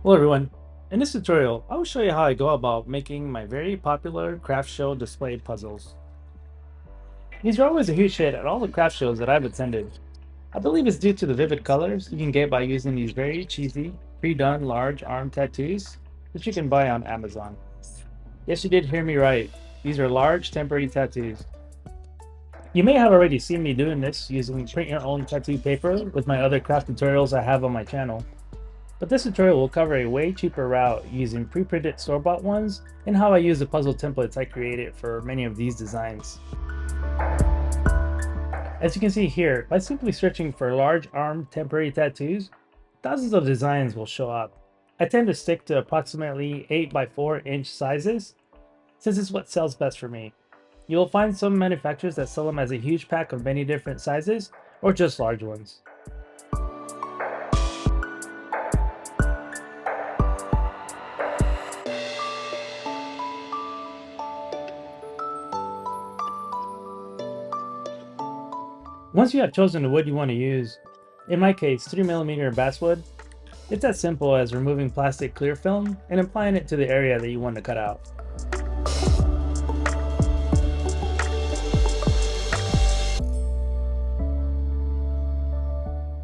Hello everyone. In this tutorial, I will show you how I go about making my very popular craft show display puzzles. These are always a huge hit at all the craft shows that I've attended. I believe it's due to the vivid colors you can get by using these very cheesy, pre-done large arm tattoos that you can buy on Amazon. Yes, you did hear me right. These are large temporary tattoos. You may have already seen me doing this using print your own tattoo paper with my other craft tutorials I have on my channel. But this tutorial will cover a way cheaper route using pre-printed store-bought ones and how I use the puzzle templates I created for many of these designs. As you can see here, by simply searching for large arm temporary tattoos, thousands of designs will show up. I tend to stick to approximately 8 by 4 inch sizes since it's what sells best for me. You will find some manufacturers that sell them as a huge pack of many different sizes or just large ones. Once you have chosen the wood you want to use, in my case 3mm basswood, it's as simple as removing plastic clear film and applying it to the area that you want to cut out.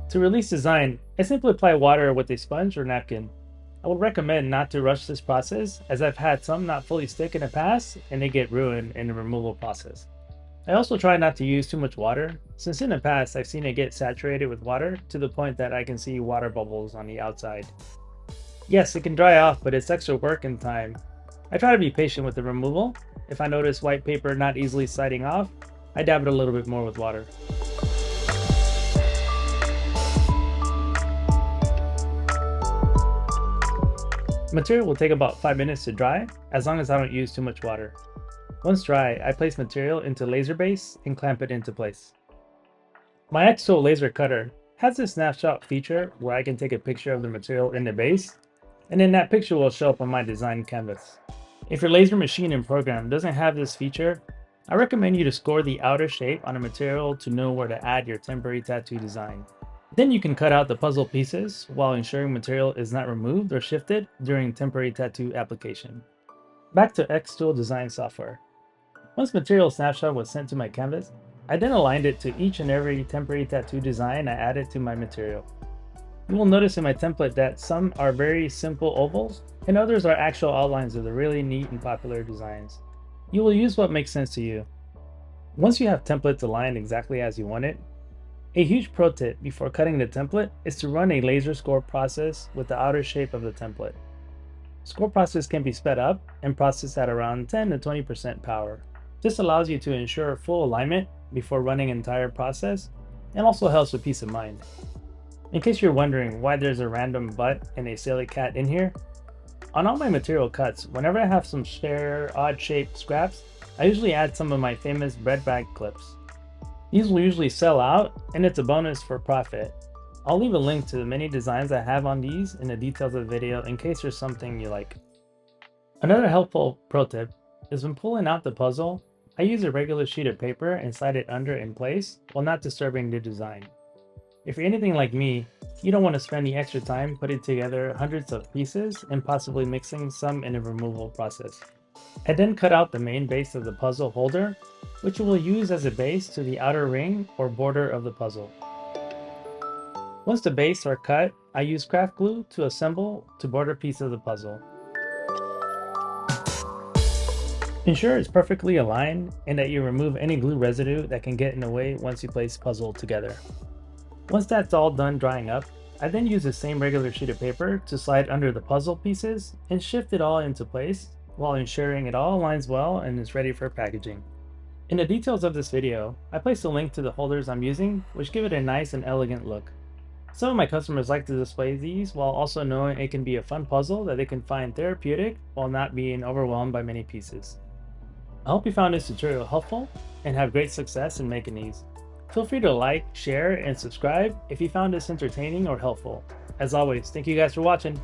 To release design, I simply apply water with a sponge or napkin. I would recommend not to rush this process as I've had some not fully stick in the past and they get ruined in the removal process. I also try not to use too much water, since in the past I've seen it get saturated with water to the point that I can see water bubbles on the outside. Yes, it can dry off, but it's extra work and time. I try to be patient with the removal. If I notice white paper not easily sliding off, I dab it a little bit more with water. Material will take about 5 minutes to dry, as long as I don't use too much water. Once dry, I place material into laser base and clamp it into place. My outdo laser cutter has this snapshot feature where I can take a picture of the material in the base, and then that picture will show up on my design canvas. If your laser machine and program doesn't have this feature, I recommend you to score the outer shape on a material to know where to add your temporary tattoo design. Then you can cut out the puzzle pieces while ensuring material is not removed or shifted during temporary tattoo application. Back to Xtool design software. Once material snapshot was sent to my canvas, I then aligned it to each and every temporary tattoo design I added to my material. You will notice in my template that some are very simple ovals and others are actual outlines of the really neat and popular designs. You will use what makes sense to you. Once you have templates aligned exactly as you want it, a huge pro tip before cutting the template is to run a laser score process with the outer shape of the template. Score process can be sped up and processed at around 10 to 20% power. This allows you to ensure full alignment before running the entire process and also helps with peace of mind. In case you're wondering why there's a random butt and a silly cat in here, on all my material cuts, whenever I have some spare odd-shaped scraps, I usually add some of my famous bread bag clips. These will usually sell out, and it's a bonus for profit. I'll leave a link to the many designs I have on these in the details of the video in case there's something you like. Another helpful pro tip is when pulling out the puzzle, I use a regular sheet of paper and slide it under in place while not disturbing the design. If you're anything like me, you don't want to spend the extra time putting together hundreds of pieces and possibly mixing some in the removal process. I then cut out the main base of the puzzle holder, which we will use as a base to the outer ring or border of the puzzle. Once the base are cut, I use craft glue to assemble to border piece of the puzzle. Ensure it's perfectly aligned and that you remove any glue residue that can get in the way once you place the puzzle together. Once that's all done drying up, I then use the same regular sheet of paper to slide under the puzzle pieces and shift it all into place while ensuring it all aligns well and is ready for packaging. In the details of this video, I placed a link to the holders I'm using, which give it a nice and elegant look. Some of my customers like to display these while also knowing it can be a fun puzzle that they can find therapeutic while not being overwhelmed by many pieces. I hope you found this tutorial helpful and have great success in making these. Feel free to like, share, and subscribe if you found this entertaining or helpful. As always, thank you guys for watching.